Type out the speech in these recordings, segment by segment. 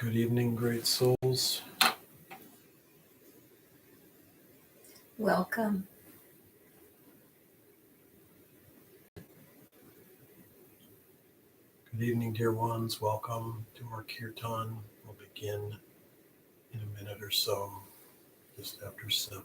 Good evening, great souls. Welcome. Good evening, dear ones. Welcome to our Kirtan. We'll begin in a minute or so, just after 7.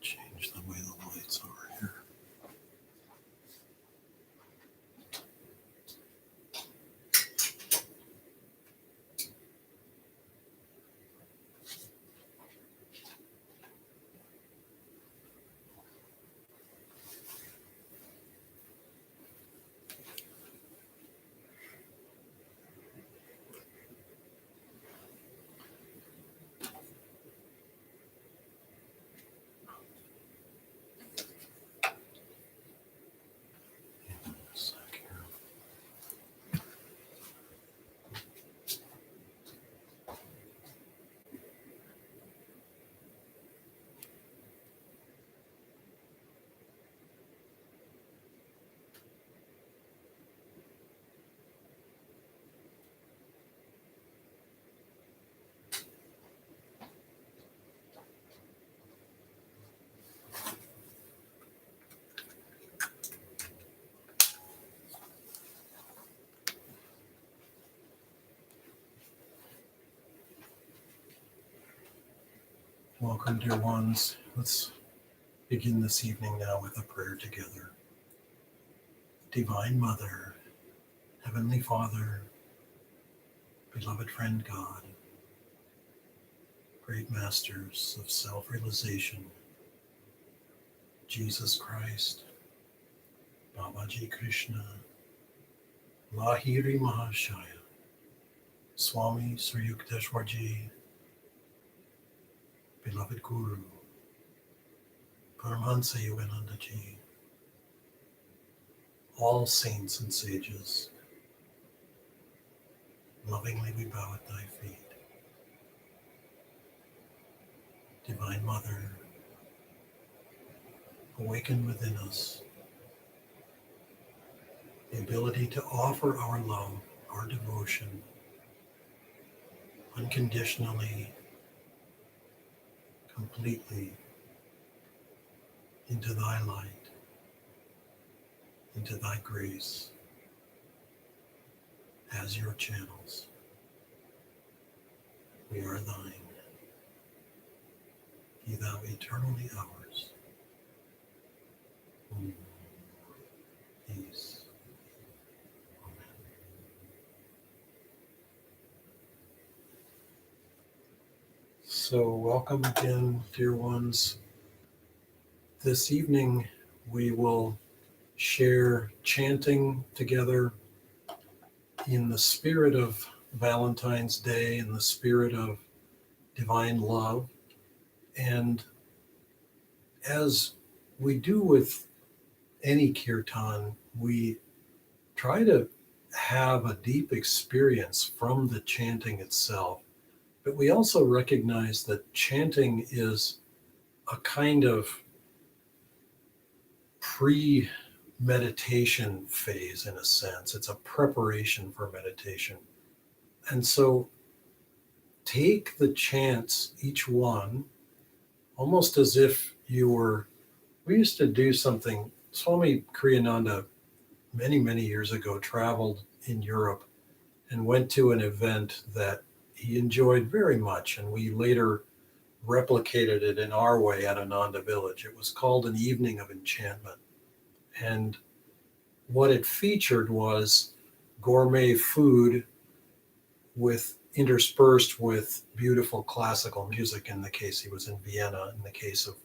Change the way the lights are here. Hang on a sec here. Welcome, dear ones. Let's begin this evening now with a prayer together. Divine Mother, Heavenly Father, beloved friend God, great masters of self-realization, Jesus Christ, Babaji Krishna, Lahiri Mahashaya, Swami Sri Yukteswarji, beloved Guru, Paramahansa Yoganandaji, all saints and sages, lovingly we bow at thy feet. Divine Mother, awaken within us the ability to offer our love, our devotion, unconditionally, completely, into thy light, into thy grace, as your channels. We are thine. Be thou eternally ours. Om. Peace. Amen. So welcome again, dear ones. This evening we will share chanting together in the spirit of Valentine's Day, in the spirit of divine love. And as we do with any kirtan, we try to have a deep experience from the chanting itself. But we also recognize that chanting is a kind of pre-meditation phase, in a sense. It's a preparation for meditation. And so take the chants, each one, almost as if you were, we used to do something, Swami Kriyananda many, many years ago traveled in Europe and went to an event that he enjoyed very much, and we later replicated it in our way at Ananda Village. It was called an Evening of Enchantment. And what it featured was gourmet food with interspersed with beautiful classical music, in the case he was in Vienna, in the case of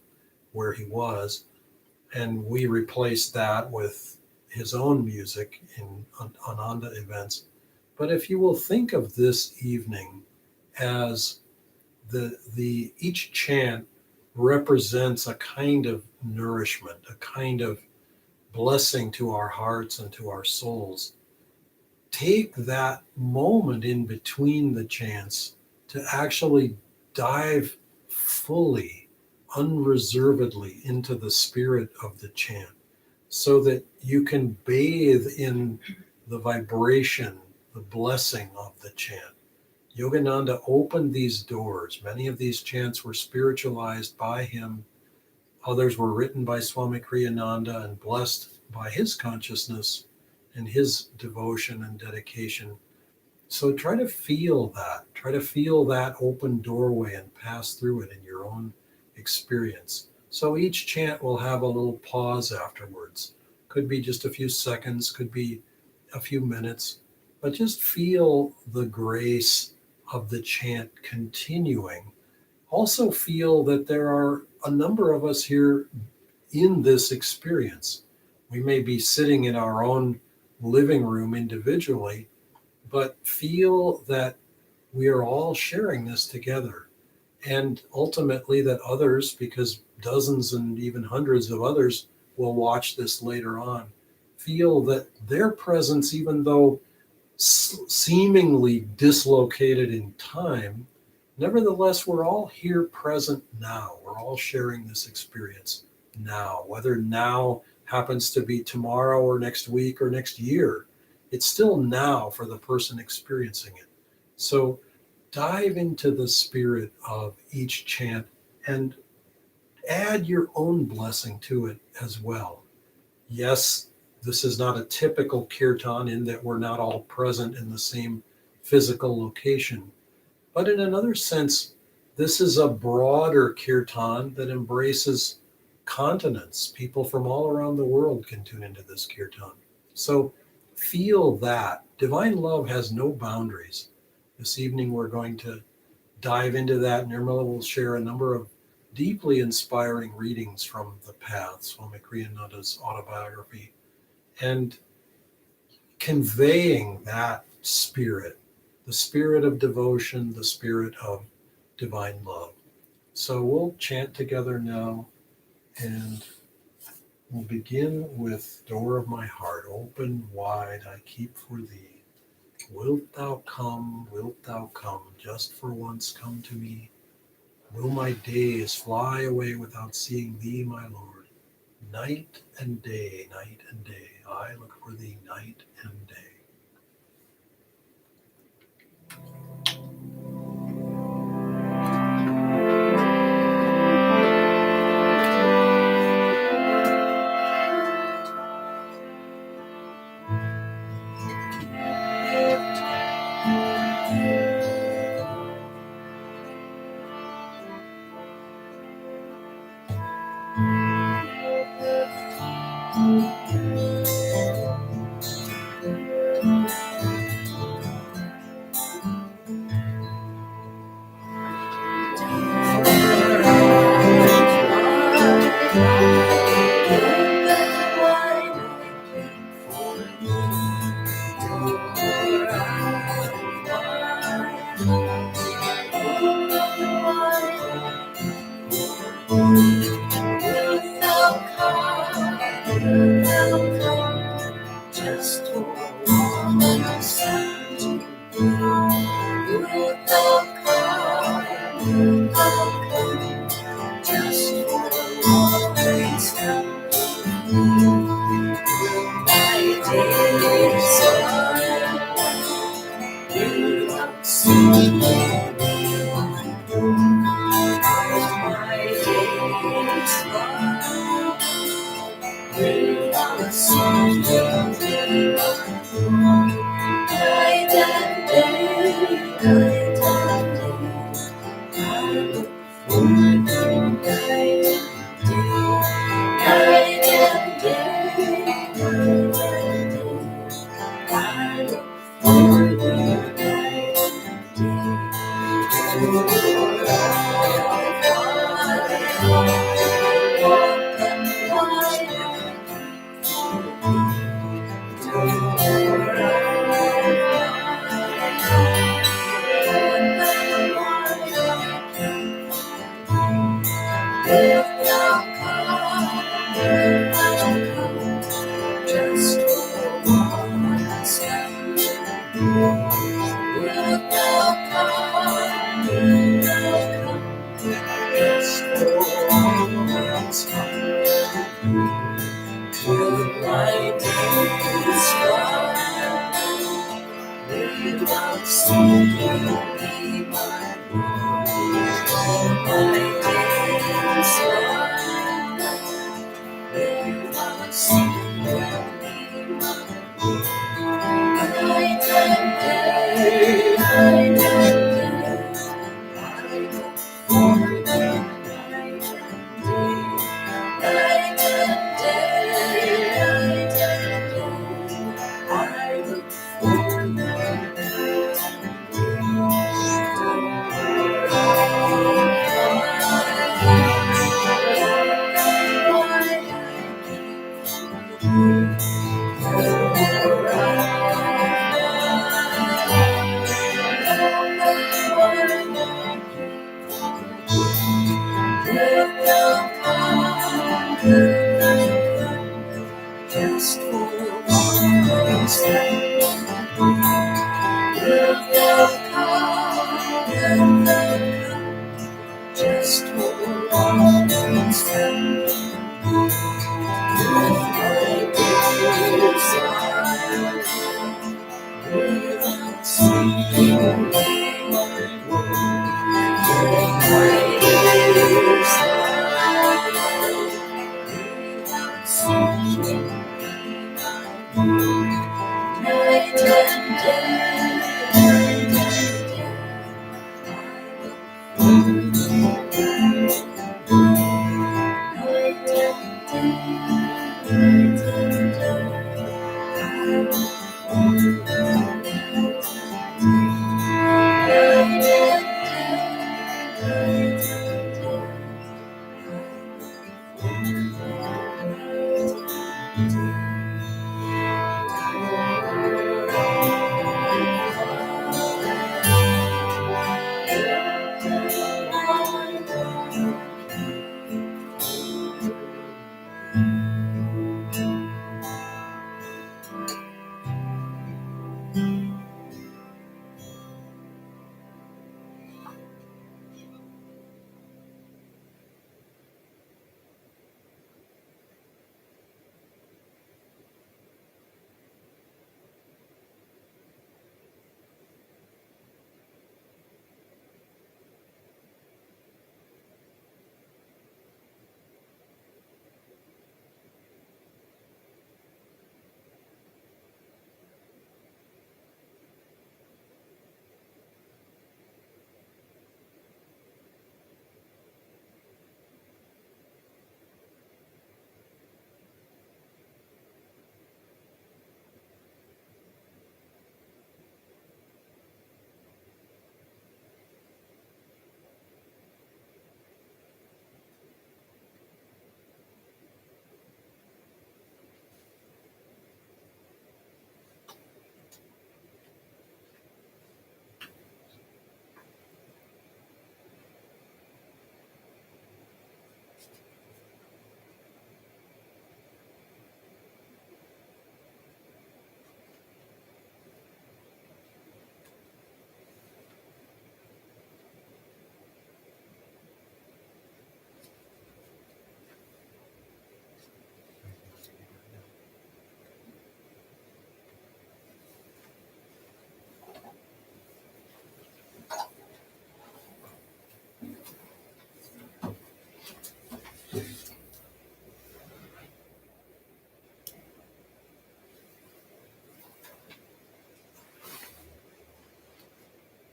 where he was. And we replaced that with his own music in Ananda events. But if you will think of this evening as the each chant represents a kind of nourishment, a kind of blessing to our hearts and to our souls. Take that moment in between the chants to actually dive fully unreservedly into the spirit of the chant so that you can bathe in the vibration, the blessing of the chant. Yogananda opened these doors. Many of these chants were spiritualized by him. Others were written by Swami Kriyananda and blessed by his consciousness and his devotion and dedication. So try to feel that. Try to feel that open doorway and pass through it in your own experience. So each chant will have a little pause afterwards. Could be just a few seconds, could be a few minutes, but just feel the grace of the chant continuing. Also feel that there are a number of us here in this experience. We may be sitting in our own living room individually, but feel that we are all sharing this together. And ultimately that others, because dozens and even hundreds of others will watch this later on, feel that their presence, even though seemingly dislocated in time, nevertheless, we're all here present now. We're all sharing this experience now. Whether now happens to be tomorrow or next week or next year, it's still now for the person experiencing it. So dive into the spirit of each chant and add your own blessing to it as well. Yes, this is not a typical kirtan in that we're not all present in the same physical location. But in another sense, this is a broader kirtan that embraces continents. People from all around the world can tune into this kirtan. So feel that. Divine love has no boundaries. This evening we're going to dive into that. Nirmala will share a number of deeply inspiring readings from the path, Swami Kriyananda's autobiography, and conveying that spirit, the spirit of devotion, the spirit of divine love. So we'll chant together now, and we'll begin with Door of my heart, open wide I keep for thee. Wilt thou come, just for once come to me? Will my days fly away without seeing thee, my Lord? Night and day, I look for thee night and day.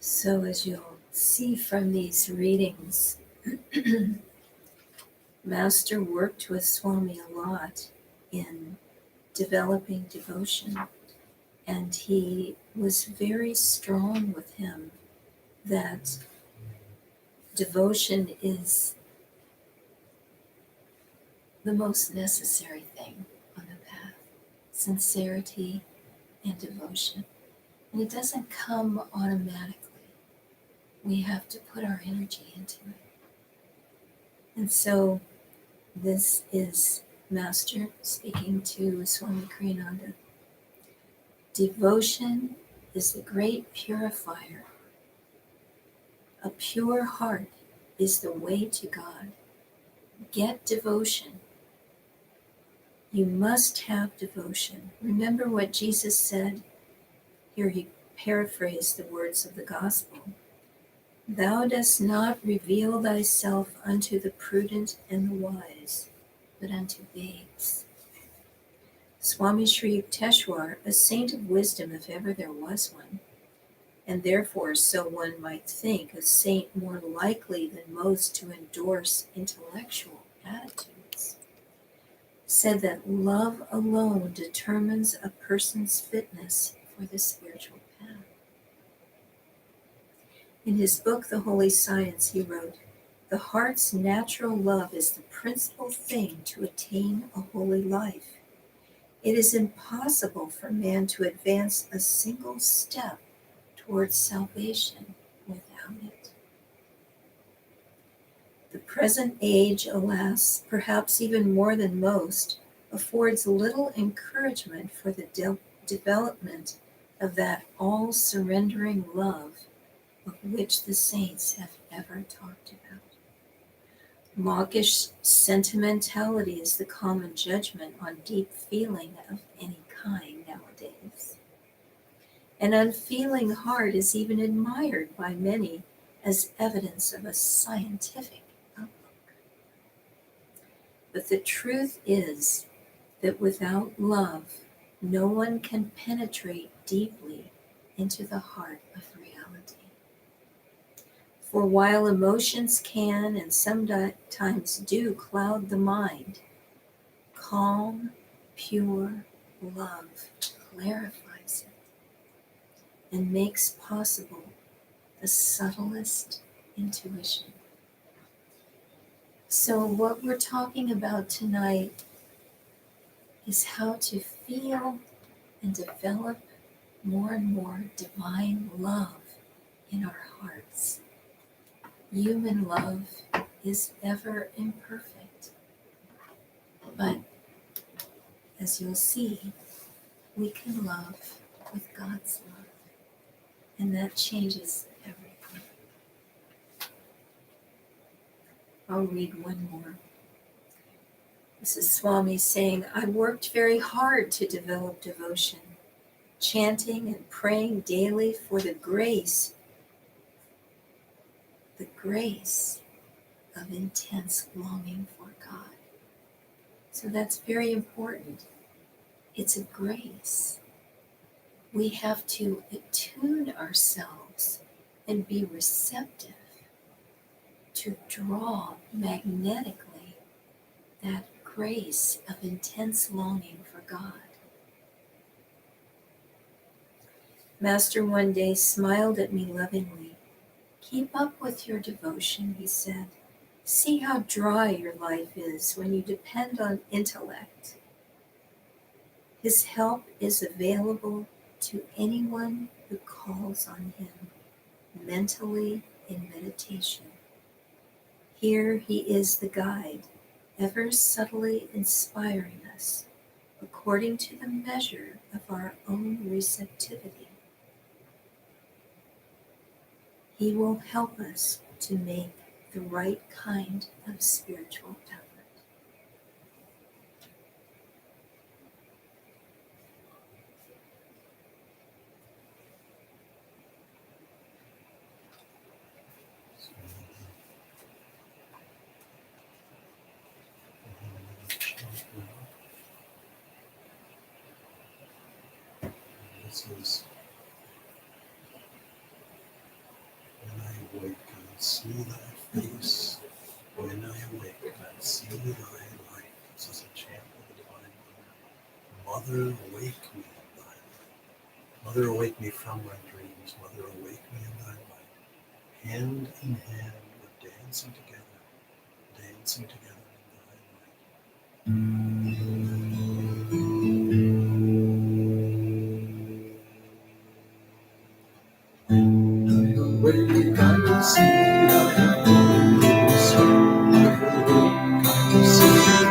So as you'll see from these readings, Master worked with Swami a lot in developing devotion, and he was very strong with him that devotion is the most necessary thing on the path. Sincerity and devotion. And it doesn't come automatically. We have to put our energy into it. And so this is Master speaking to Swami Kriyananda. Devotion is the great purifier. A pure heart is the way to God. Get devotion. You must have devotion. Remember what Jesus said? Here he paraphrase the words of the gospel. Thou dost not reveal thyself unto the prudent and the wise, but unto babes. Swami Sri Yukteswar, a saint of wisdom if ever there was one, and therefore, so one might think, a saint more likely than most to endorse intellectual attitudes, said that love alone determines a person's fitness for the spiritual path. In his book, The Holy Science, he wrote, "The heart's natural love is the principal thing to attain a holy life. It is impossible for man to advance a single step towards salvation without it." The present age, alas, perhaps even more than most, affords little encouragement for the development of that all-surrendering love of which the saints have ever talked about. Mawkish sentimentality is the common judgment on deep feeling of any kind nowadays. An unfeeling heart is even admired by many as evidence of a scientific outlook. But the truth is that without love, no one can penetrate deeply into the heart of reality. For while emotions can and sometimes do cloud the mind, calm, pure love clarifies it and makes possible the subtlest intuition. So what we're talking about tonight is how to feel and develop more and more divine love in our hearts. Human love is ever imperfect, but as you'll see, we can love with God's love, and that changes everything. I'll read one more. This is Swami saying, "I worked very hard to develop devotion, chanting and praying daily for the grace of intense longing for God." So that's very important. It's a grace. We have to attune ourselves and be receptive to draw magnetically that grace of intense longing for God. Master one day smiled at me lovingly. "Keep up with your devotion," he said. "See how dry your life is when you depend on intellect. His help is available to anyone who calls on him mentally in meditation. Here he is the guide, ever subtly inspiring us according to the measure of our own receptivity. He will help us to make the right kind of spiritual effort." This is when I awake and see thy face. When I awake and see thy light. This is a chant of the Divine Mother. Mother, awake me in thy light. Mother, awake me from my dreams. Mother, awake me in thy light. Hand in hand, we're dancing together in thy light. Awake, I will see thy face. I will see thy face.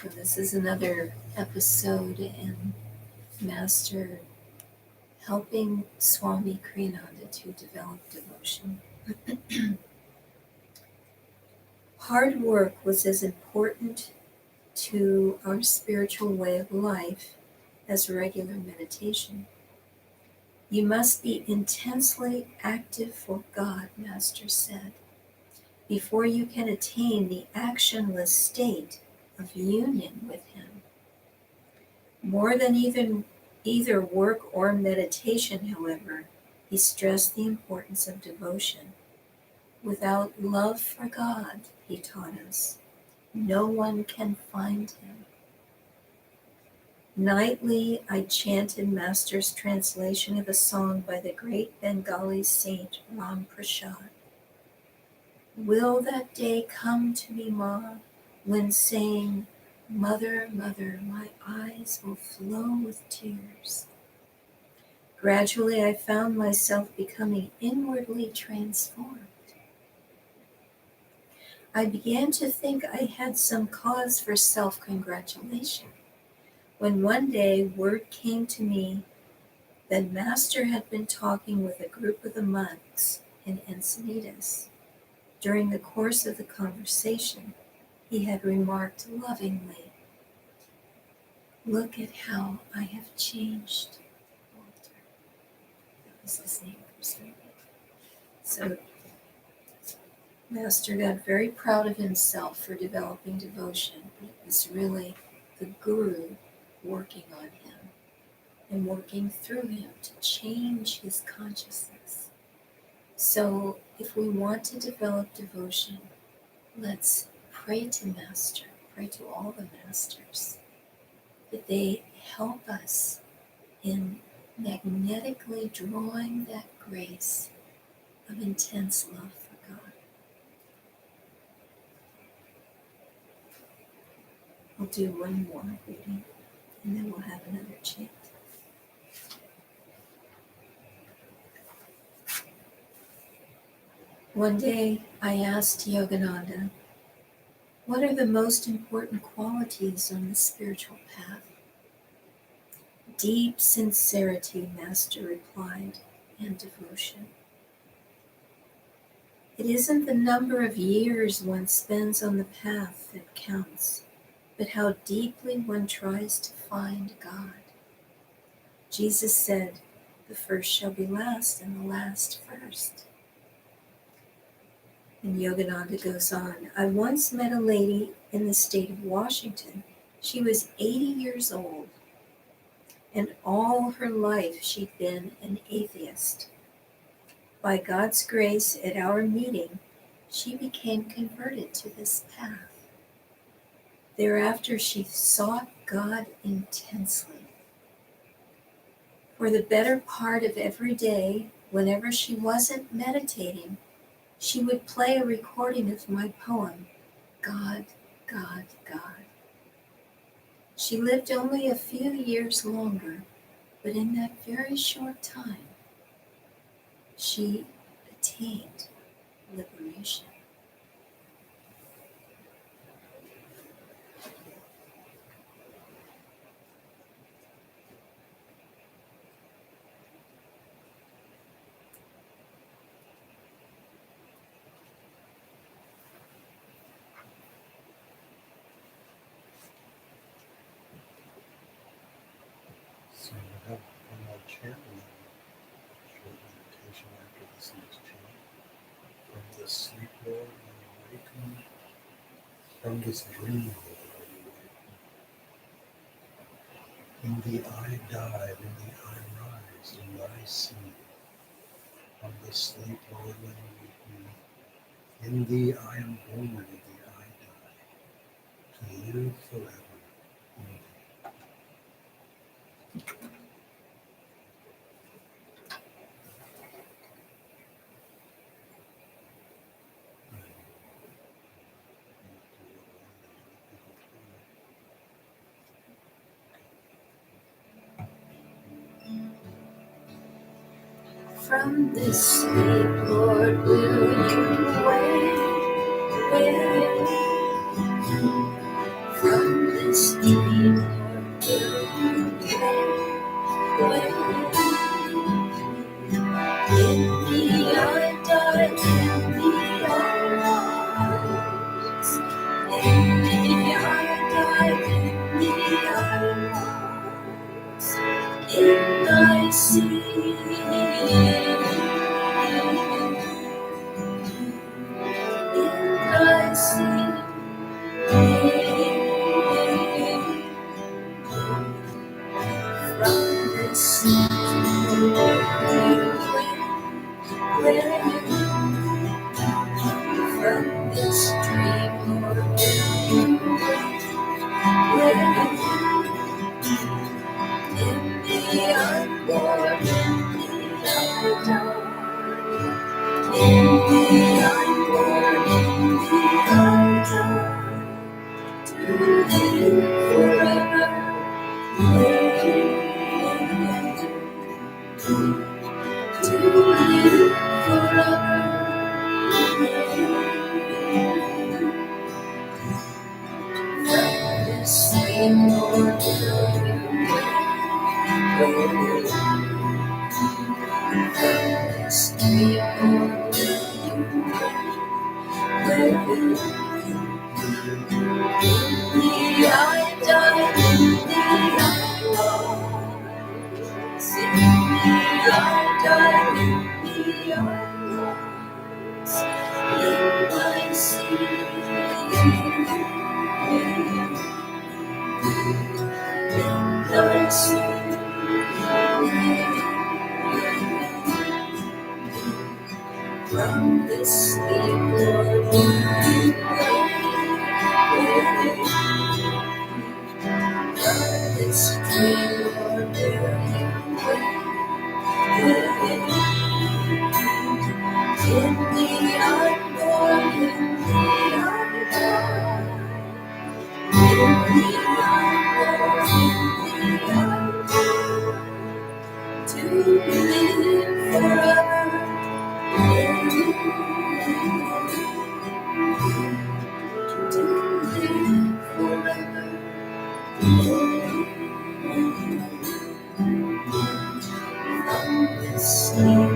So this is another episode in Master helping Swami Kriyananda to develop devotion. Hard work was as important to our spiritual way of life as regular meditation. You must be intensely active for God, Master said, before you can attain the actionless state of union with Him. More than either work or meditation, however, he stressed the importance of devotion. Without love for God, he taught us, no one can find Him. Nightly, I chanted Master's translation of a song by the great Bengali saint Ram Prasad. Will that day come to me, Ma, when saying, Mother, Mother, my eyes will flow with tears. Gradually, I found myself becoming inwardly transformed. I began to think I had some cause for self-congratulation, when one day word came to me that Master had been talking with a group of the monks in Encinitas. During the course of the conversation, he had remarked lovingly, "Look at how I have changed, Walter." That was his name for certain. So Master got very proud of himself for developing devotion, but it was really the Guru working on him and working through him to change his consciousness. So if we want to develop devotion, let's pray to Master, pray to all the masters, that they help us in magnetically drawing that grace of intense love for God. I'll do one more reading, and then we'll have another chant. One day I asked Yogananda, what are the most important qualities on the spiritual path? Deep sincerity, Master replied, and devotion. It isn't the number of years one spends on the path that counts, but how deeply one tries to find God. Jesus said, the first shall be last and the last first. And Yogananda goes on, I once met a lady in the state of Washington. She was 80 years old, and all her life she'd been an atheist. By God's grace, at our meeting, she became converted to this path. Thereafter, she sought God intensely. For the better part of every day, whenever she wasn't meditating, she would play a recording of my poem, God, God, God. She lived only a few years longer, but in that very short time, she attained liberation. So we'll have one more chant and then short meditation after this next chant. From the sleep, Lord, I awaken. From this dream, Lord, I awaken. In thee I dive, in thee I rise, in thy seed. From the sleep, Lord, when you wake me. In thee I am born, in thee I die, to live forever in thee. From this sleep, Lord, will you wake? From this dream, Lord, will you wake? In thee I die, in thee I rise. In thee I die, see. I see. From this from this dream or in the unborn, in the unborn, in the unborn, to live forever, to live forever. Sleep, Lord, sleep, Lord, I died in the unlost. I died in the unlost. In my sleep, from this sleep, Lord, from this dream, Lord, in the unborn, in the unborn, in the unborn, to live forever, to live forever. From this sleep,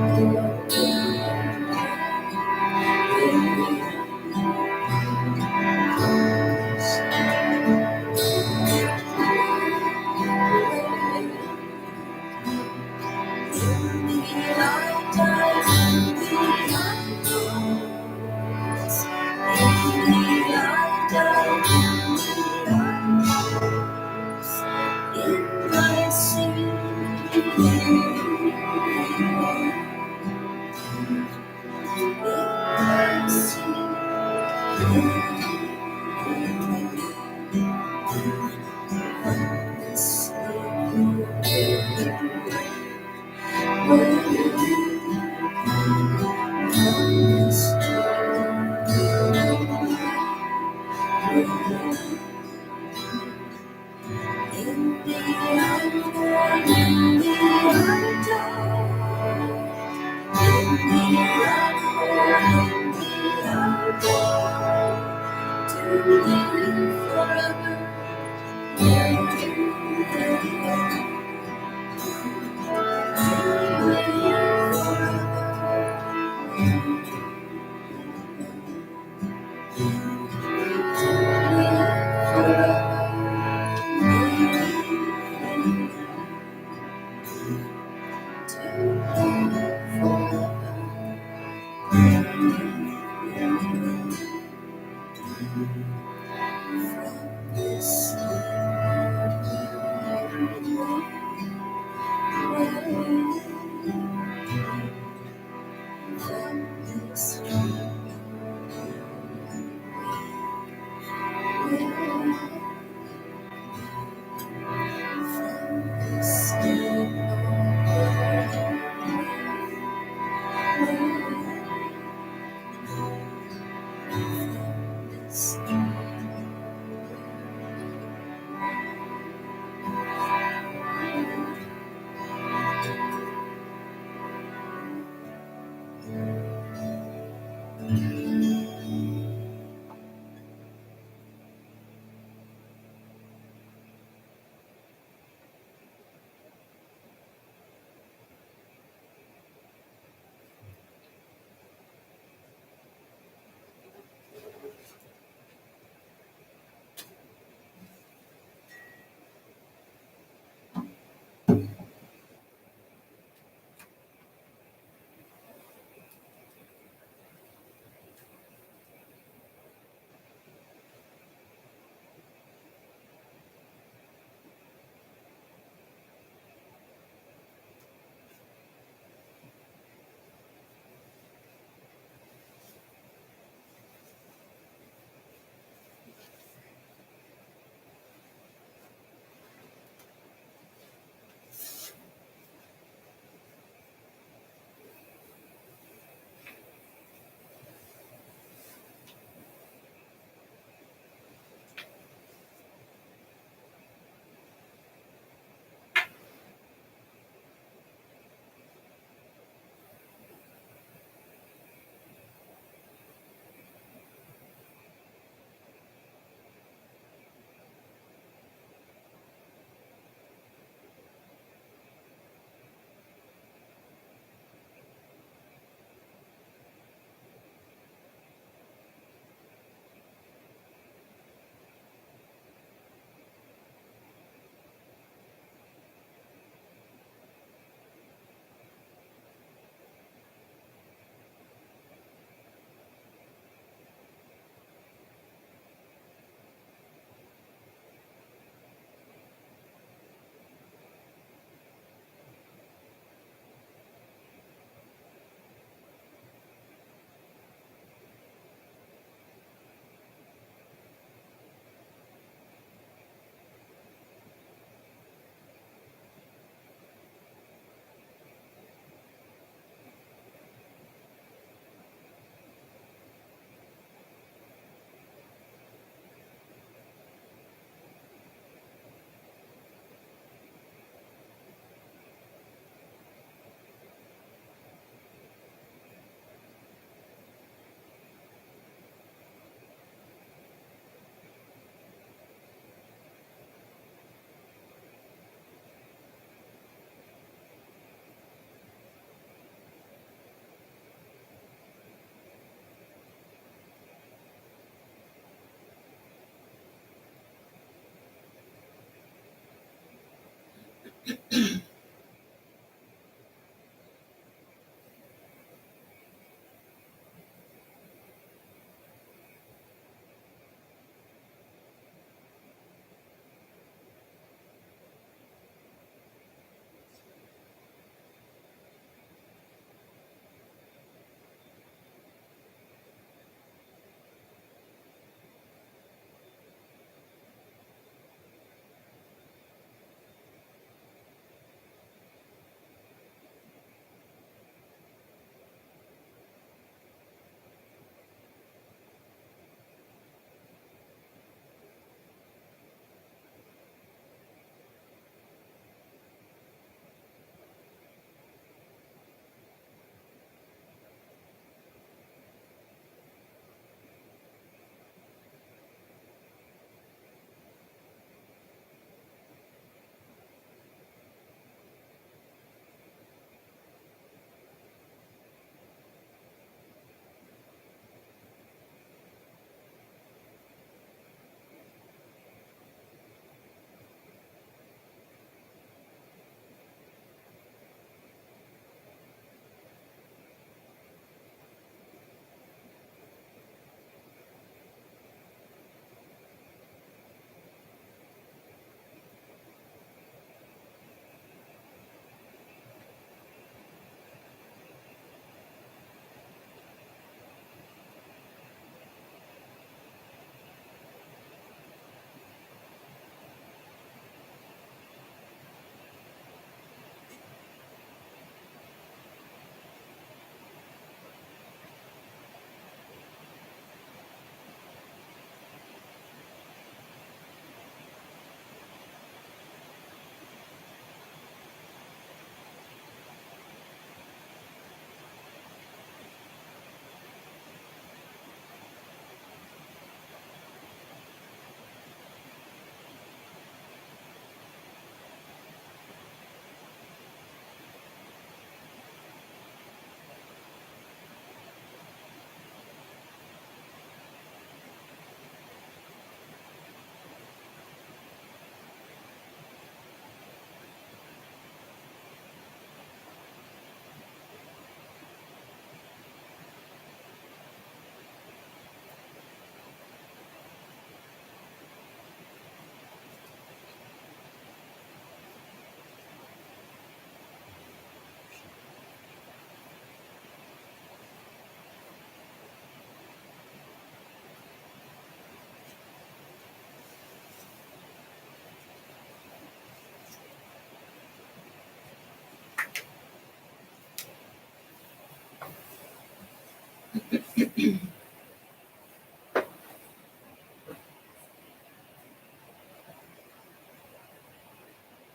The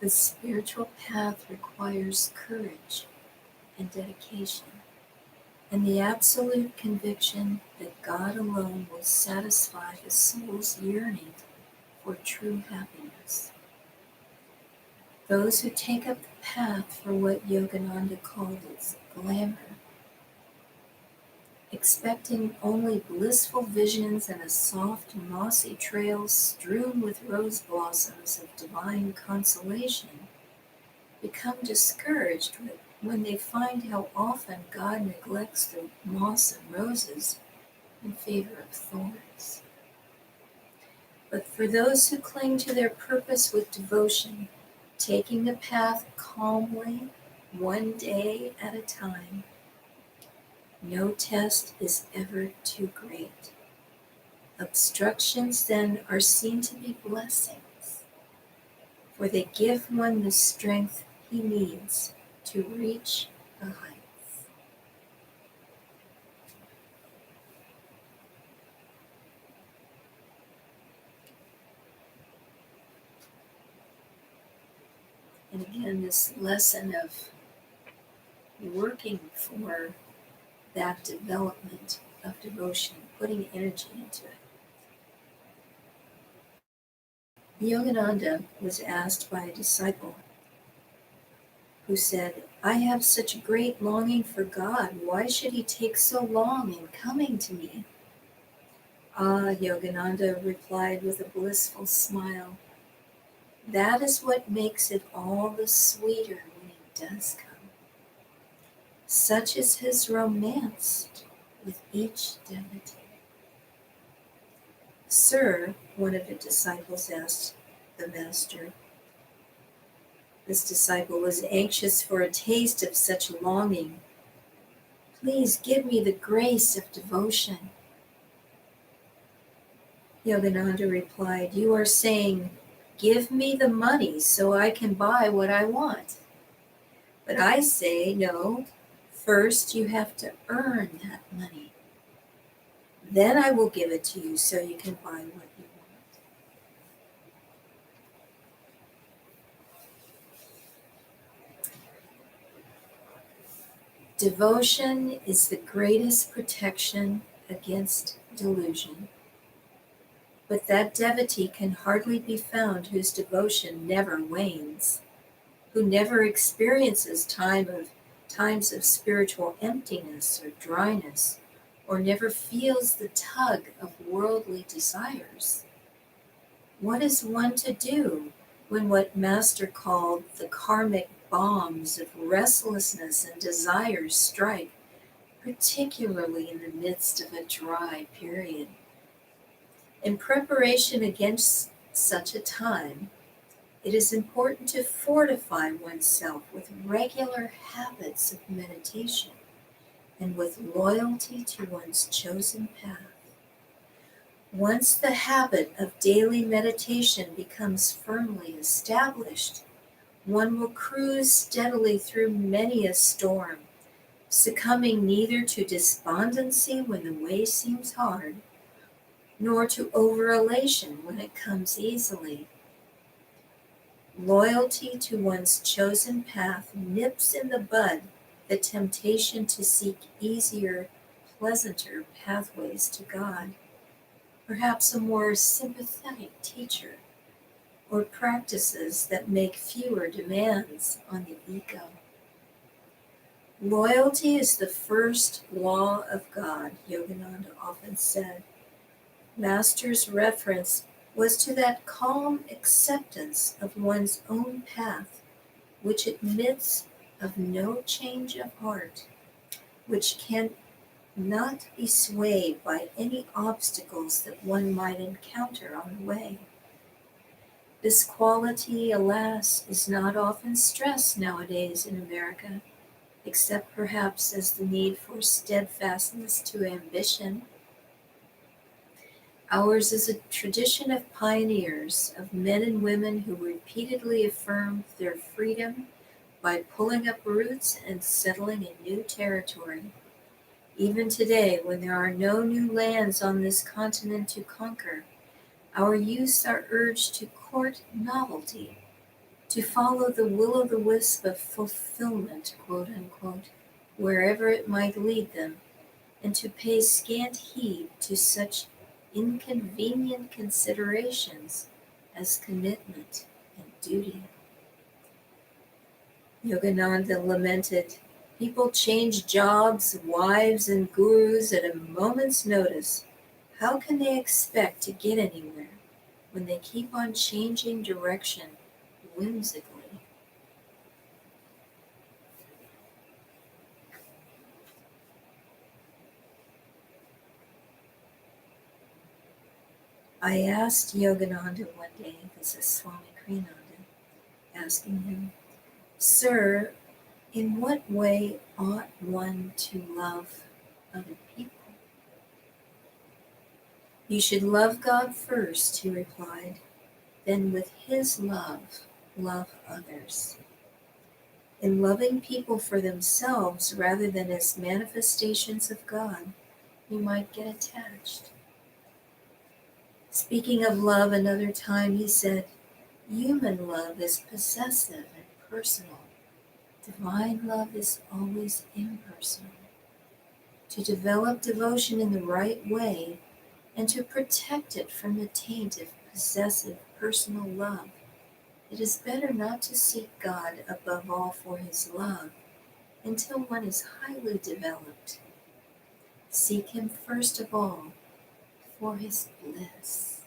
spiritual path requires courage and dedication, and the absolute conviction that God alone will satisfy the soul's yearning for true happiness. Those who take up the path for what Yogananda called its glamour, expecting only blissful visions and a soft, mossy trail strewn with rose blossoms of divine consolation, become discouraged when they find how often God neglects the moss and roses in favor of thorns. But for those who cling to their purpose with devotion, taking the path calmly, one day at a time, no test is ever too great. Obstructions then are seen to be blessings, for they give one the strength he needs to reach the heights. And again, this lesson of working for that development of devotion, putting energy into it. Yogananda was asked by a disciple who said, "I have such a great longing for God. Why should he take so long in coming to me?" "Ah," Yogananda replied with a blissful smile, "that is what makes it all the sweeter when he does come. Such is his romance with each devotee." "Sir," one of the disciples asked the master. This disciple was anxious for a taste of such longing. "Please give me the grace of devotion." Yogananda replied, "You are saying, 'Give me the money so I can buy what I want.' But I say, no, first you have to earn that money. Then I will give it to you so you can buy what you want." Devotion is the greatest protection against delusion. But that devotee can hardly be found whose devotion never wanes, who never experiences times of spiritual emptiness or dryness, or never feels the tug of worldly desires. What is one to do when what Master called the karmic bombs of restlessness and desires strike, particularly in the midst of a dry period? In preparation against such a time, it is important to fortify oneself with regular habits of meditation and with loyalty to one's chosen path. Once the habit of daily meditation becomes firmly established, one will cruise steadily through many a storm, succumbing neither to despondency when the way seems hard, nor to over-elation when it comes easily. Loyalty to one's chosen path nips in the bud the temptation to seek easier, pleasanter pathways to God, perhaps a more sympathetic teacher, or practices that make fewer demands on the ego. Loyalty is the first law of God, Yogananda often said. Master's reference was to that calm acceptance of one's own path, which admits of no change of heart, which can not be swayed by any obstacles that one might encounter on the way. This quality, alas, is not often stressed nowadays in America, except perhaps as the need for steadfastness to ambition. Ours is a tradition of pioneers, of men and women who repeatedly affirmed their freedom by pulling up roots and settling in new territory. Even today, when there are no new lands on this continent to conquer, our youths are urged to court novelty, to follow the will-o'-the-wisp of fulfillment, quote unquote, wherever it might lead them, and to pay scant heed to such inconvenient considerations as commitment and duty. Yogananda lamented, "People change jobs, wives, and gurus at a moment's notice. How can they expect to get anywhere when they keep on changing direction whimsically?" I asked Yogananda one day, this is Swami Kriyananda, asking him, "Sir, in what way ought one to love other people?" "You should love God first," he replied, "then with his love, love others. In loving people for themselves rather than as manifestations of God, you might get attached." Speaking of love another time, he said, "Human love is possessive and personal. Divine love is always impersonal. To develop devotion in the right way and to protect it from the taint of possessive personal love, it is better not to seek God above all for his love until one is highly developed. Seek him first of all for his bliss."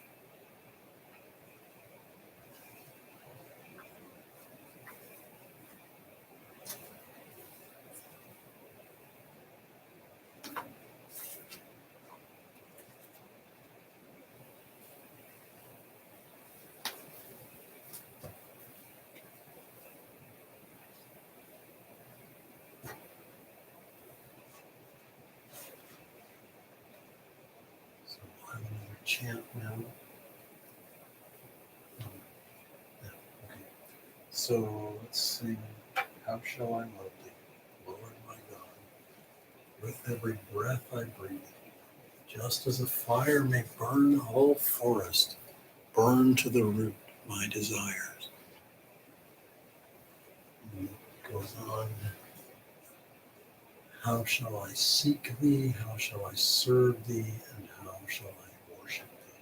So we'll have another chant now. Yeah, okay. So let's sing, "How shall I love thee, Lord my God, with every breath I breathe, just as a fire may burn the whole forest, burn to the root my desires." And it goes on, "How shall I seek thee? How shall I serve thee? And how shall I worship thee?"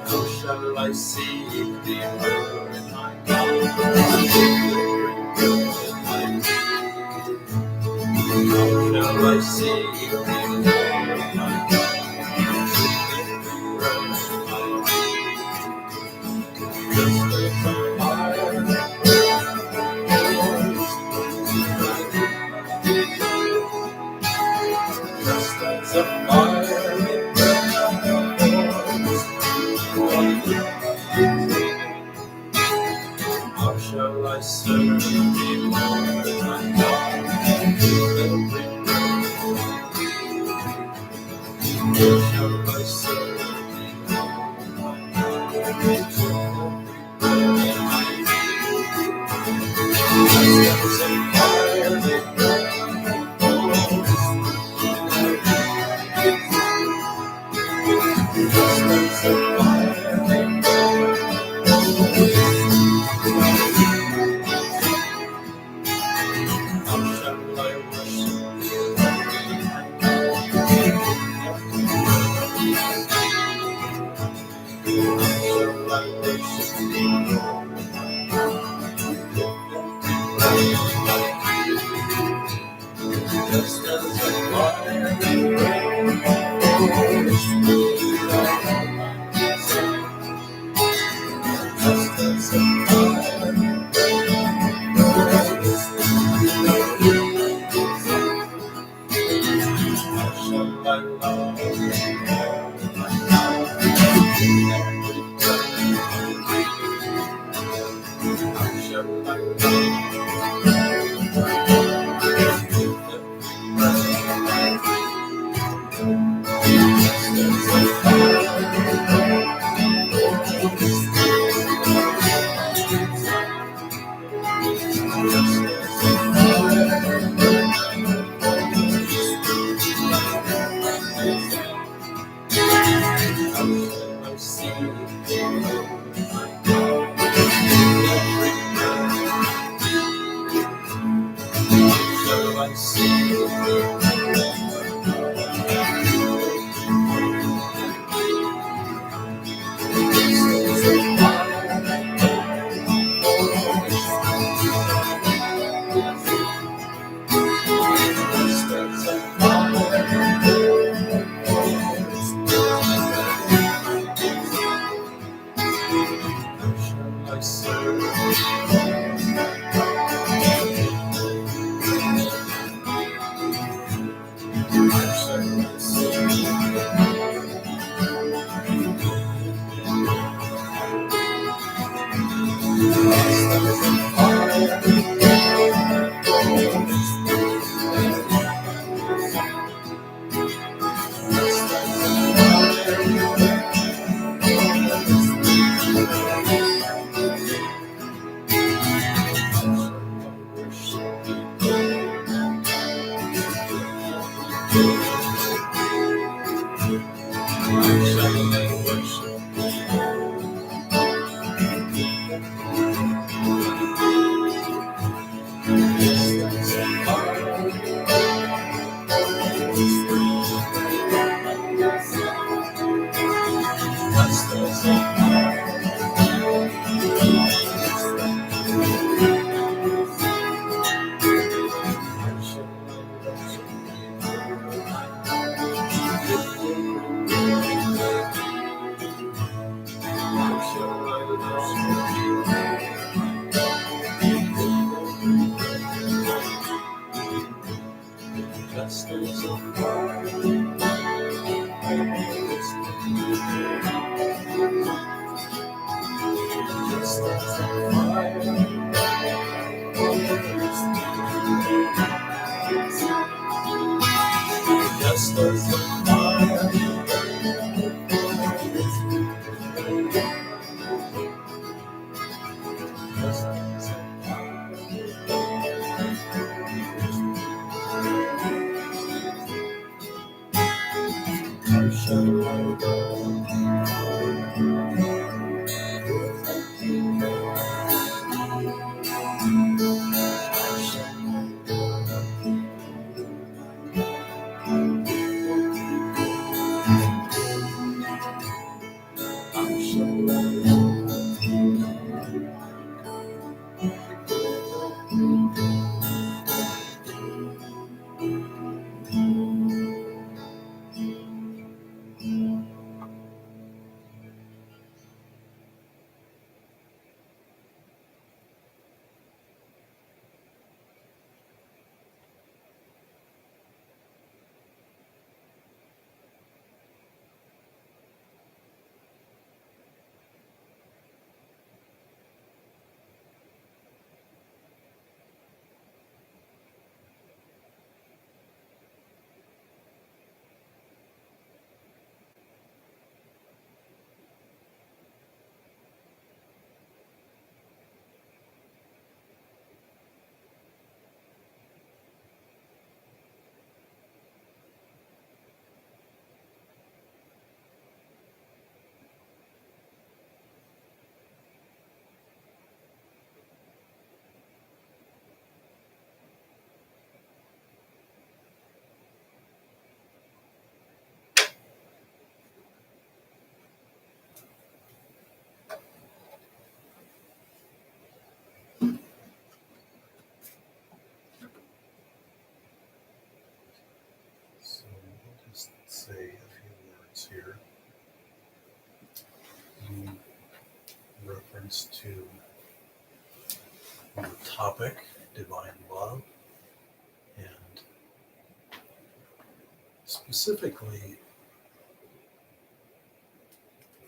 How shall I seek thee, Lord my God? How shall I seek thee, Lord my God? Just as a fire just as a fire shall I just as a fire brings to the topic, divine love, and specifically,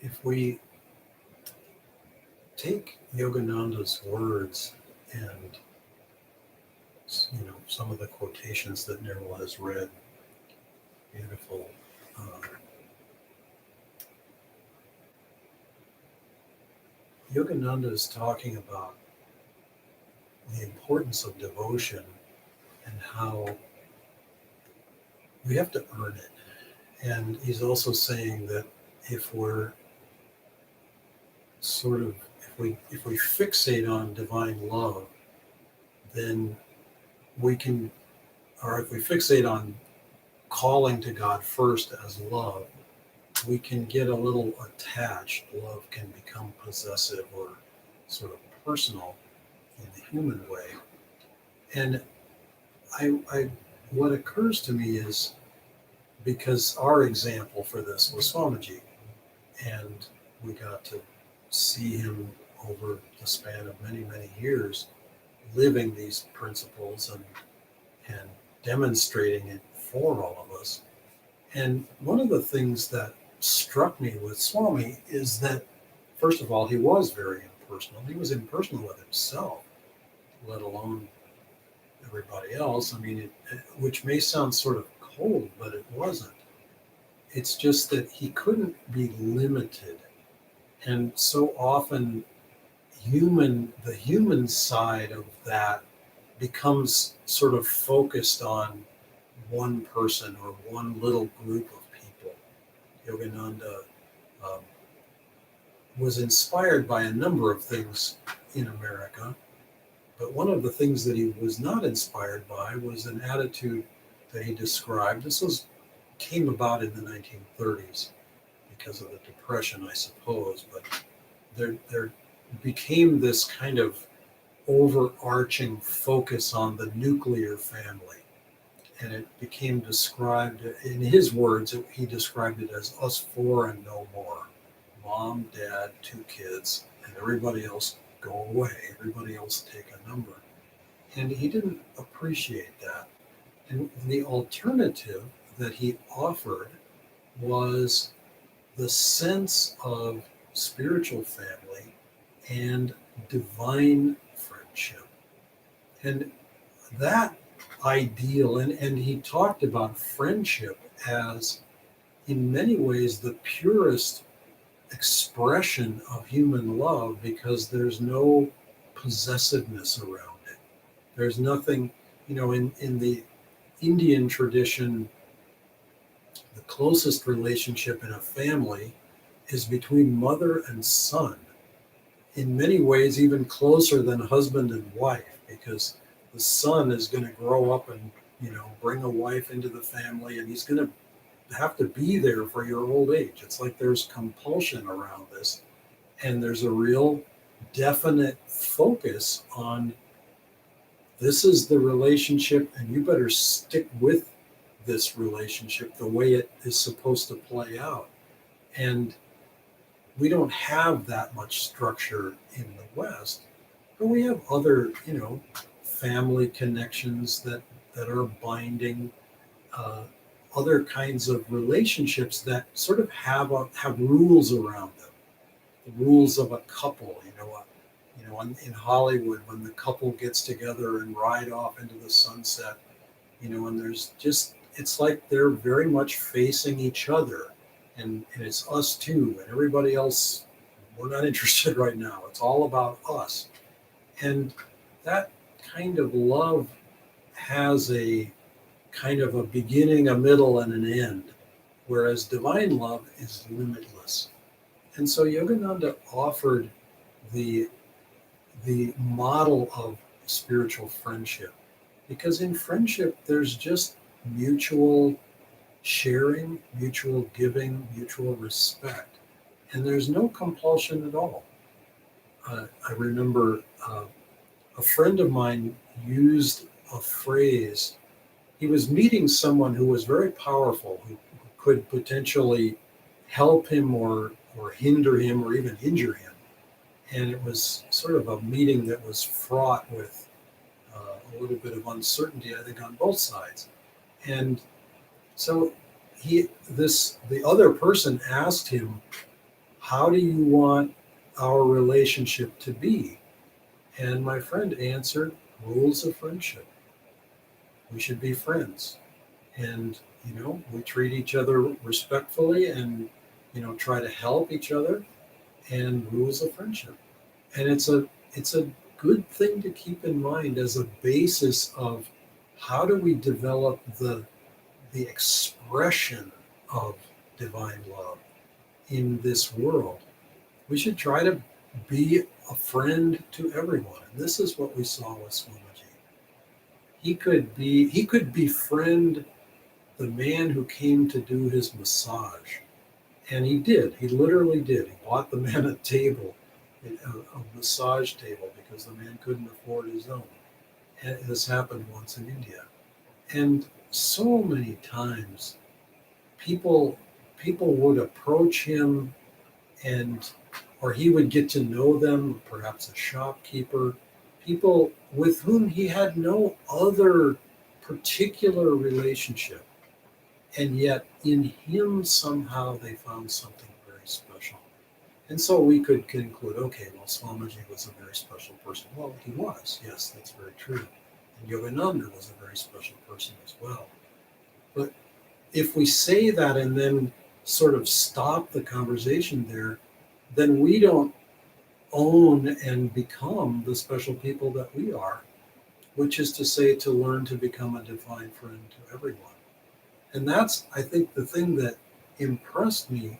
if we take Yogananda's words and some of the quotations that Nirmala has read, beautiful. Yogananda is talking about the importance of devotion and how we have to earn it. And he's also saying that if we're if we fixate on divine love, then we can, or if we fixate on calling to God first as love, we can get a little attached. Love can become possessive or sort of personal in the human way. And what occurs to me is, because our example for this was Swamiji, and we got to see him over the span of many, many years living these principles and demonstrating it for all of us. And one of the things that struck me with Swami is that, first of all, he was very impersonal. He was impersonal with himself, let alone everybody else. I mean, which may sound sort of cold, but it wasn't. It's just that he couldn't be limited. And so often the human side of that becomes sort of focused on one person or one little group of people. Yogananda was inspired by a number of things in America, but one of the things that he was not inspired by was an attitude that he described. Came about in the 1930s because of the Depression, I suppose, but there became this kind of overarching focus on the nuclear family. And it became described, in his words, he described it as us four and no more. Mom, dad, 2 kids, and everybody else go away. Everybody else take a number. And he didn't appreciate that. And the alternative that he offered was the sense of spiritual family and divine friendship. And that ideal, and he talked about friendship as, in many ways, the purest expression of human love, because there's no possessiveness around it. There's nothing, in the Indian tradition, the closest relationship in a family is between mother and son. In many ways, even closer than husband and wife, because the son is going to grow up and, bring a wife into the family, and he's going to have to be there for your old age. It's like there's compulsion around this, and there's a real definite focus on, this is the relationship, and you better stick with this relationship the way it is supposed to play out. And we don't have that much structure in the West, but we have other, family connections that are binding, other kinds of relationships that sort of have rules around them. The rules of a couple, in Hollywood, when the couple gets together and ride off into the sunset, and there's just, it's like they're very much facing each other, and it's us too, and everybody else, we're not interested right now. It's all about us. And that kind of love has a kind of a beginning, a middle, and an end, whereas divine love is limitless. And so Yogananda offered the model of spiritual friendship, because in friendship there's just mutual sharing, mutual giving, mutual respect, and there's no compulsion at all. I remember a friend of mine used a phrase. He was meeting someone who was very powerful, who could potentially help him or hinder him or even injure him. And it was sort of a meeting that was fraught with a little bit of uncertainty, I think, on both sides. And so the other person asked him, "How do you want our relationship to be?" And my friend answered, "Rules of friendship. We should be friends. And, we treat each other respectfully and, try to help each other, and rules of friendship." And it's a good thing to keep in mind as a basis of how do we develop the expression of divine love in this world. We should try to be a friend to everyone. And this is what we saw with Swamiji. He could befriend the man who came to do his massage. And he did. He literally did. He bought the man a table, a massage table, because the man couldn't afford his own. And this happened once in India. And so many times people would approach him, and or he would get to know them, perhaps a shopkeeper, people with whom he had no other particular relationship. And yet in him somehow they found something very special. And so we could conclude, okay, well, Swamiji was a very special person. Well, he was, yes, that's very true. And Yogananda was a very special person as well. But if we say that and then sort of stop the conversation there, then we don't own and become the special people that we are, which is to say, to learn to become a divine friend to everyone. And that's, I think, the thing that impressed me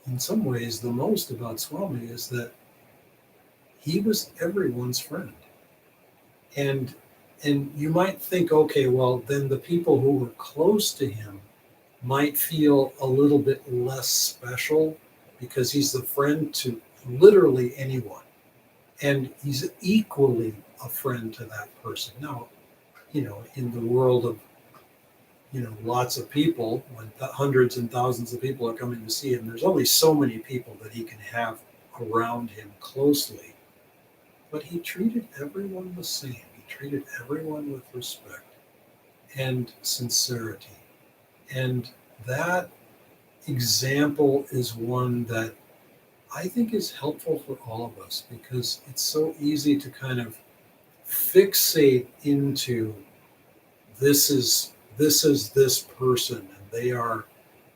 in some ways the most about Swami is that he was everyone's friend. And you might think, okay, well, then the people who were close to him might feel a little bit less special because he's the friend to literally anyone. And he's equally a friend to that person. Now, in the world of lots of people, when hundreds and thousands of people are coming to see him, there's only so many people that he can have around him closely. But he treated everyone the same. He treated everyone with respect and sincerity. And that example is one that I think is helpful for all of us, because it's so easy to kind of fixate into this is this person, and they are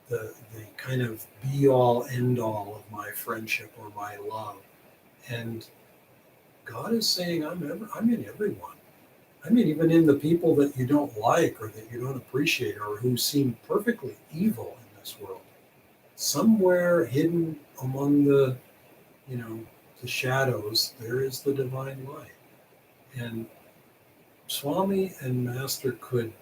the kind of be all end all of my friendship or my love. And God is saying, I'm in everyone. I mean, even in the people that you don't like or that you don't appreciate or who seem perfectly evil in this world. Somewhere hidden among the shadows, there is the divine light. And Swami and Master could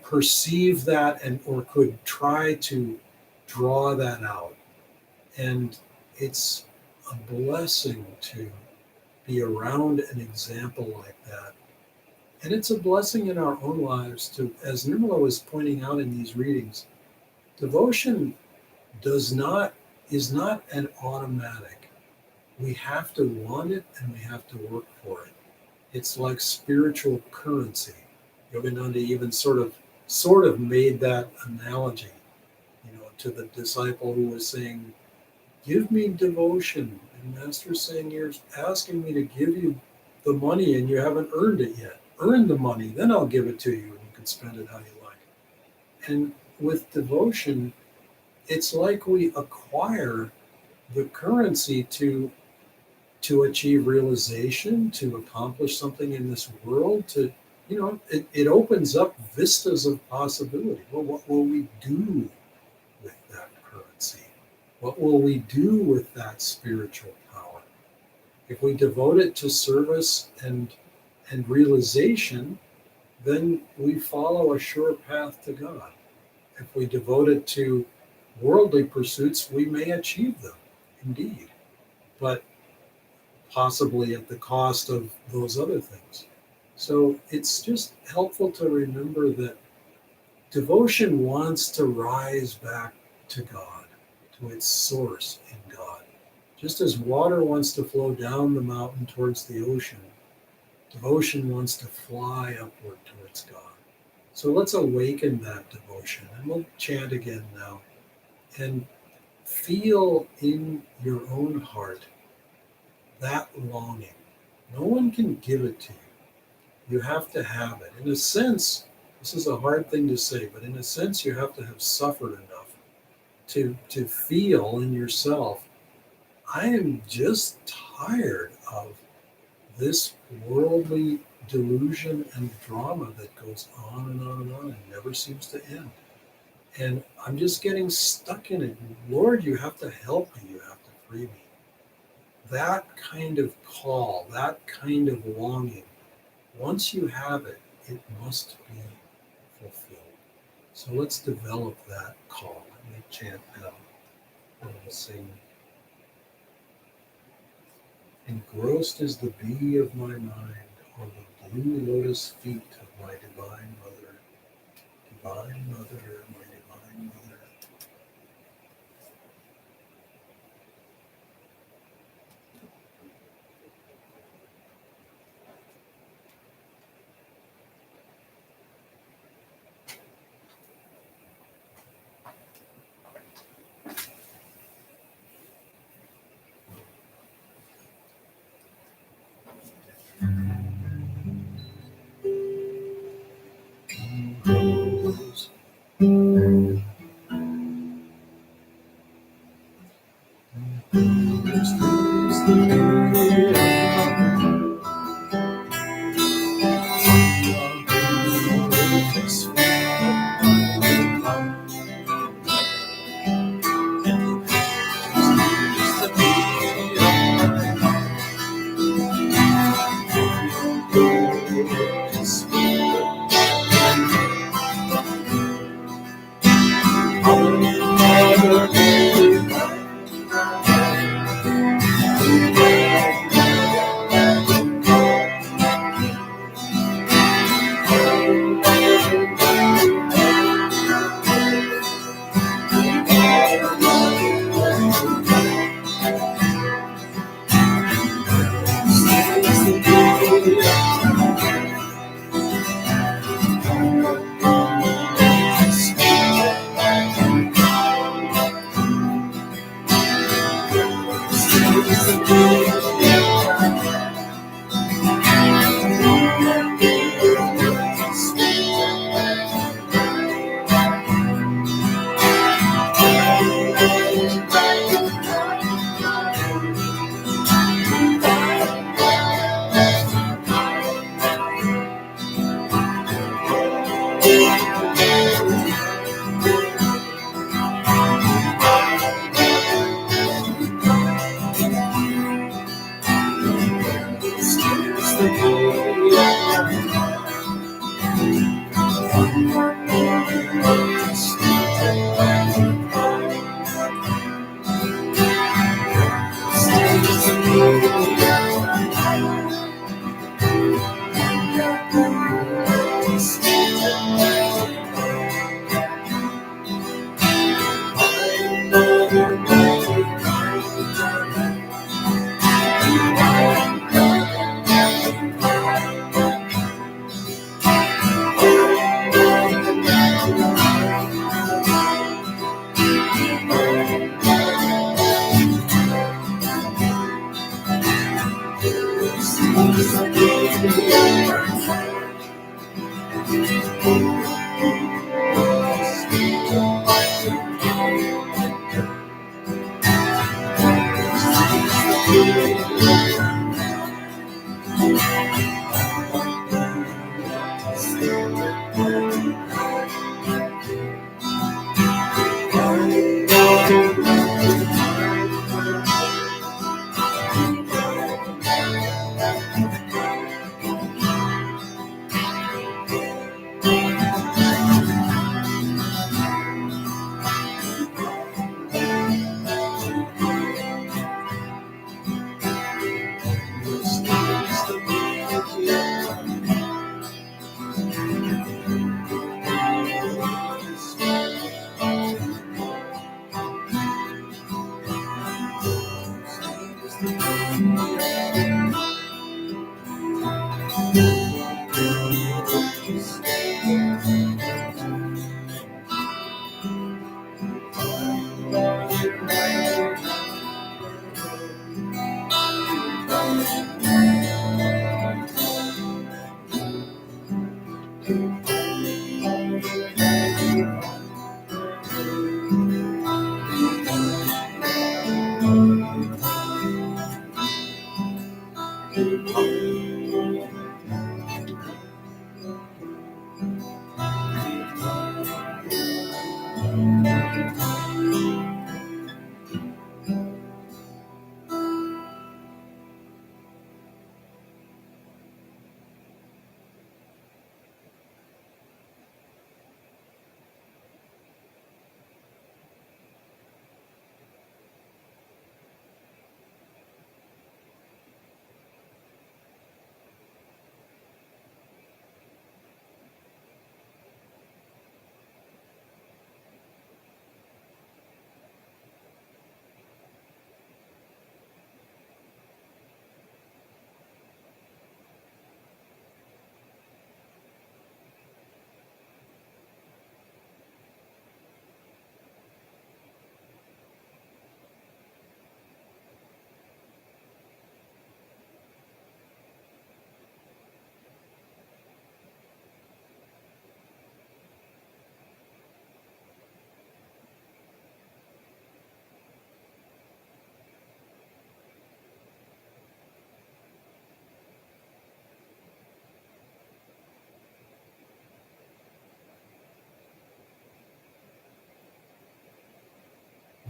perceive that, or could try to draw that out. And it's a blessing to be around an example like that. And it's a blessing in our own lives to, as Nirmala was pointing out in these readings, devotion is not an automatic. We have to want it and we have to work for it. It's like spiritual currency. Yogananda even sort of made that analogy, to the disciple who was saying, "Give me devotion." And Master's saying, "You're asking me to give you the money and you haven't earned it yet. Earn the money, then I'll give it to you and you can spend it how you like." And with devotion, it's like we acquire the currency to achieve realization, to accomplish something in this world, it opens up vistas of possibility. Well, what will we do with that currency? What will we do with that spiritual power? If we devote it to service and realization, then we follow a sure path to God. If we devote it to worldly pursuits, we may achieve them, indeed, but possibly at the cost of those other things. So it's just helpful to remember that devotion wants to rise back to God, to its source in God, Just as water wants to flow down the mountain towards the ocean, devotion wants to fly upward towards God. So let's awaken that devotion. And we'll chant again now. And feel in your own heart that longing. No one can give it to you. You have to have it. In a sense, this is a hard thing to say, but in a sense, you have to have suffered enough to feel in yourself, I am just tired of this worldly delusion and drama that goes on and on and on and never seems to end. And I'm just getting stuck in it. Lord, you have to help me. You have to free me. That kind of call, that kind of longing, once you have it, it must be fulfilled. So let's develop that call. Let me chant now. And we'll sing. Engrossed is the bee of my mind on the blue lotus feet of my divine mother. Divine mother, my divine mother. Rose,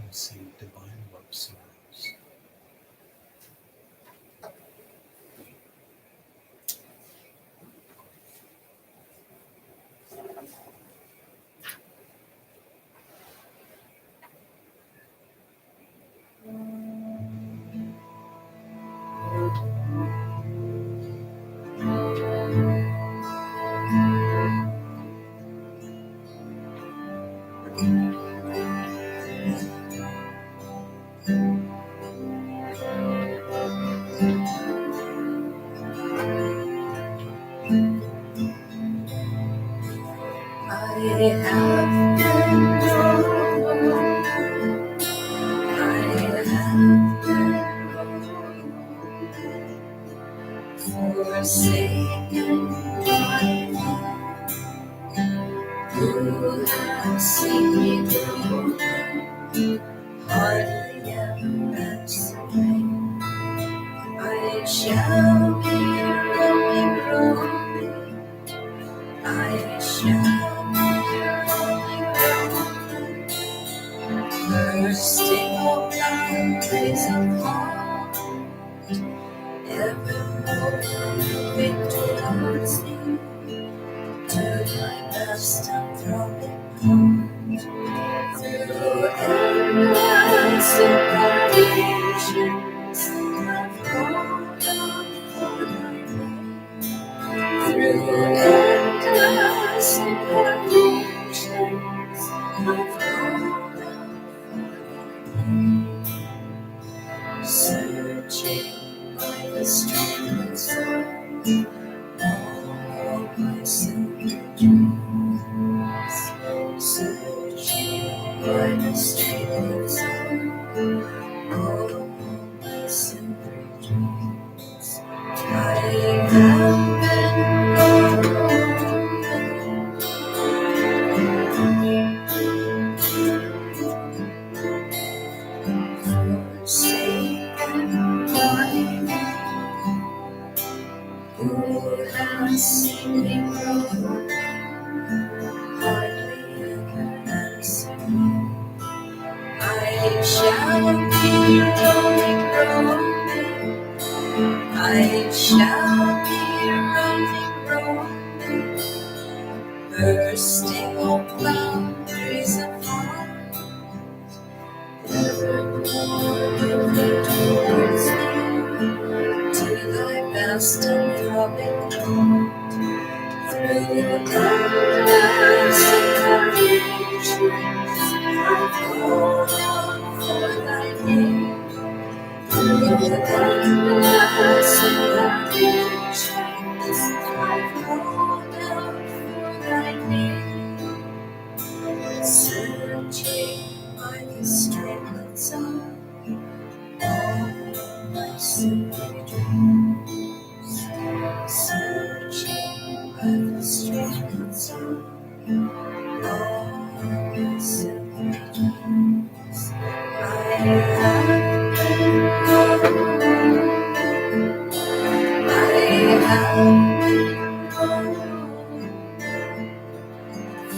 Receive divine love sorrows. Forsaken by who have seen me through, hardly ever answering. I shall be roaming, roaming. I shall be roaming, roaming, bursting all boundaries apart, evermore moving towards you. To my best anthropic heart, through endless incarnations, I've called out for thy name. Through endless incarnations, I've called out for thy name. Searching by the streams of all my simple dreams, searching by the streams of all my simple dreams. I have been forsaken by who has seen me grow, hardly ever answer me. I shall be roaming, roaming. I shall be roaming, roaming, bursting all boundaries apart, evermore moving towards you, to thy vast anthropic thought. Through endless incarnations, I've called out for thy name. Through endless incarnations, I've called out for thy name. Searching by the streamlets of all my simple dreams, searching by the streamlets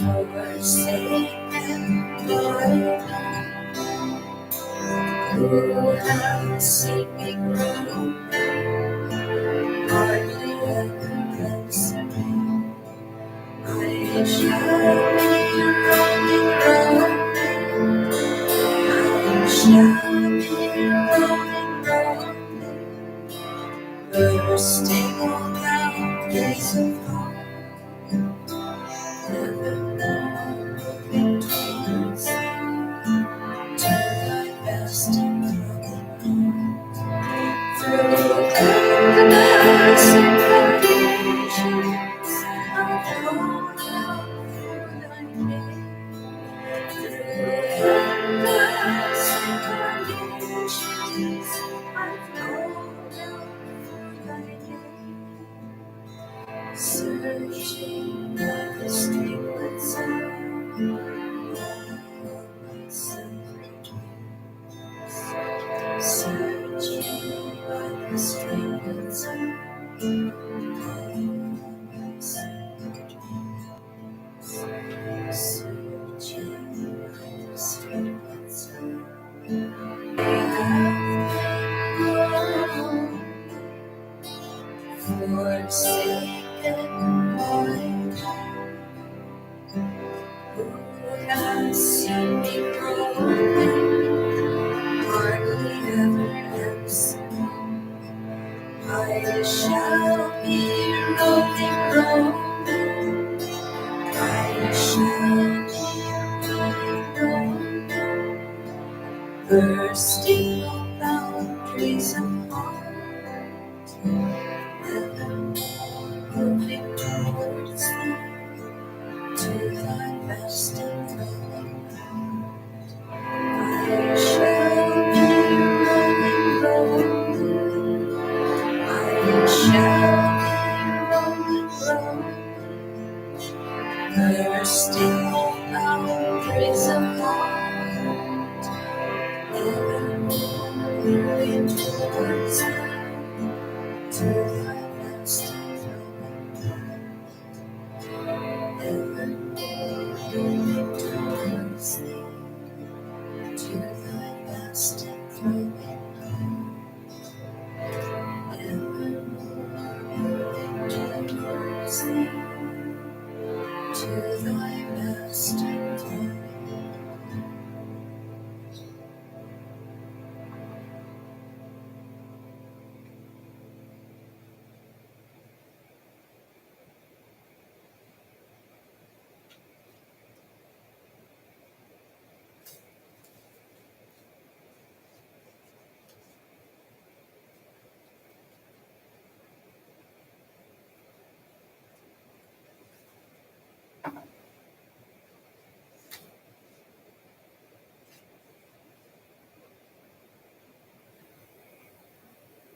forsaken Lord, who has seen me grow, hardly ever listening. I shall be roaming, roaming. I shall be roaming, roaming, bursting all boundaries of home, evermore moving towards to thy best and loving home. Through endless incarnations, I've gone out for thy name. Through endless incarnations, I've gone out for thy name. Searching by the streamlets of my sacred dreams. Searching by the streamlets of my sacred dreams. Searching by the streamlets of forsaken Lord, who has seen me growing, hardly ever answering. I shall be roaming, roaming. I shall be roaming, roaming, bursting all boundaries of heart, evermore moving towards thee, to thy best and loving heart. I shall be roaming, roaming. I shall be roaming, roaming, bursting all boundaries of heart, evermore moving towards thee, to thy best and loving heart, evermore moving towards thee, to thy best and loving heart, evermore moving towards thee, to thy best and loving.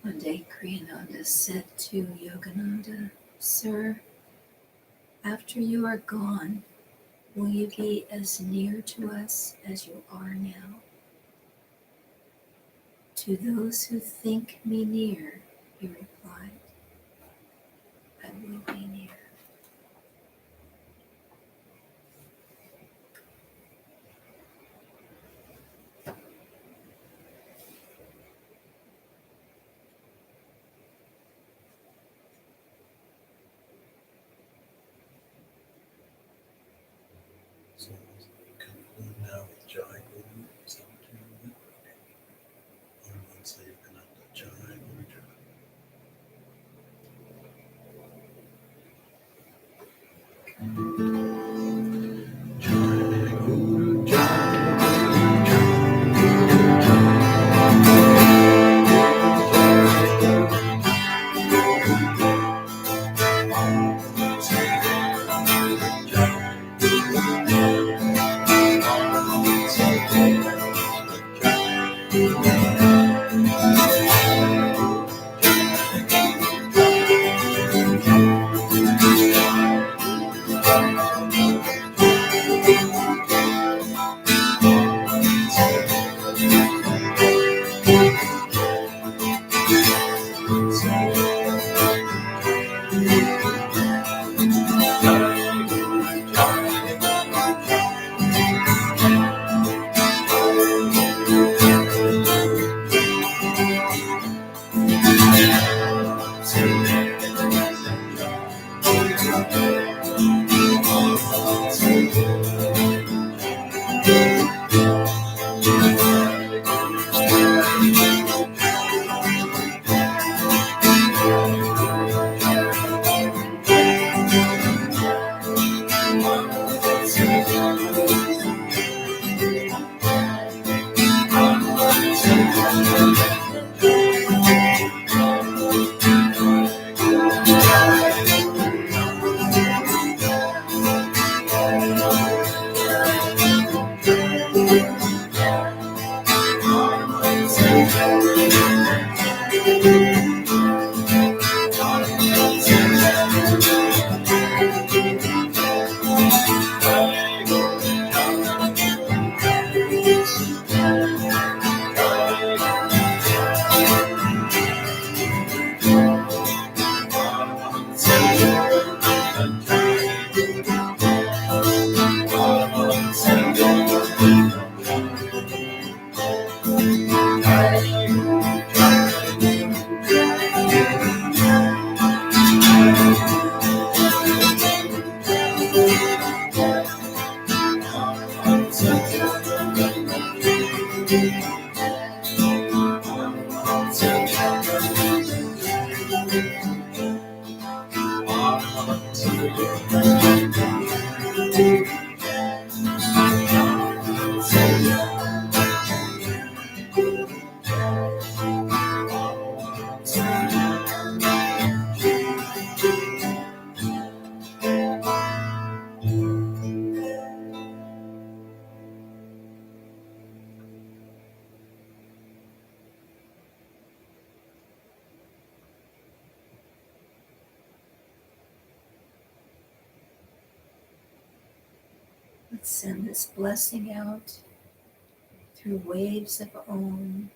One day Kriyananda said to Yogananda, "Sir, after you are gone, will you be as near to us as you are now?" "To those who think me near," he replied, "I will be near." So conclude now with Jai Guru. Is that what you're doing? Okay. Everyone say Yogananda, Jai Guru Jai. Jai Guru Jai Guru Jai. Let's send this blessing out through waves of Om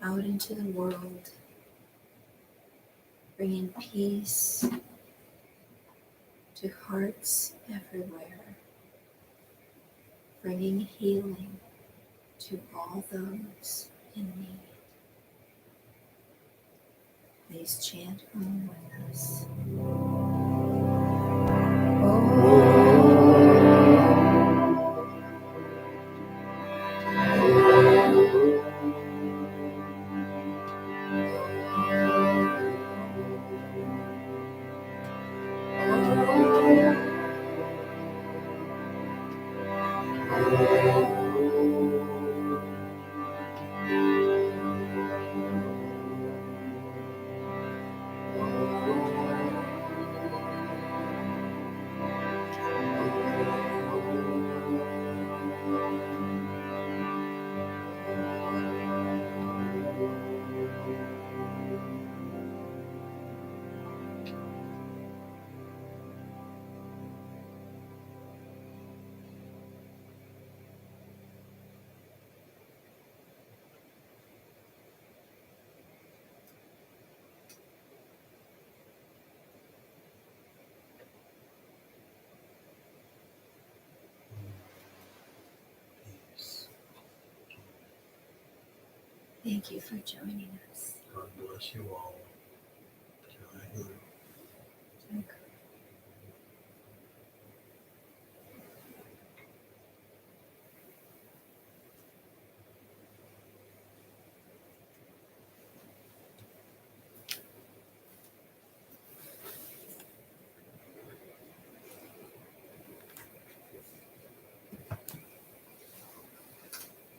out into the world, bringing peace to hearts everywhere, bringing healing to all those in need. Please chant Om with us. Peace. Thank you for joining us. God bless you all.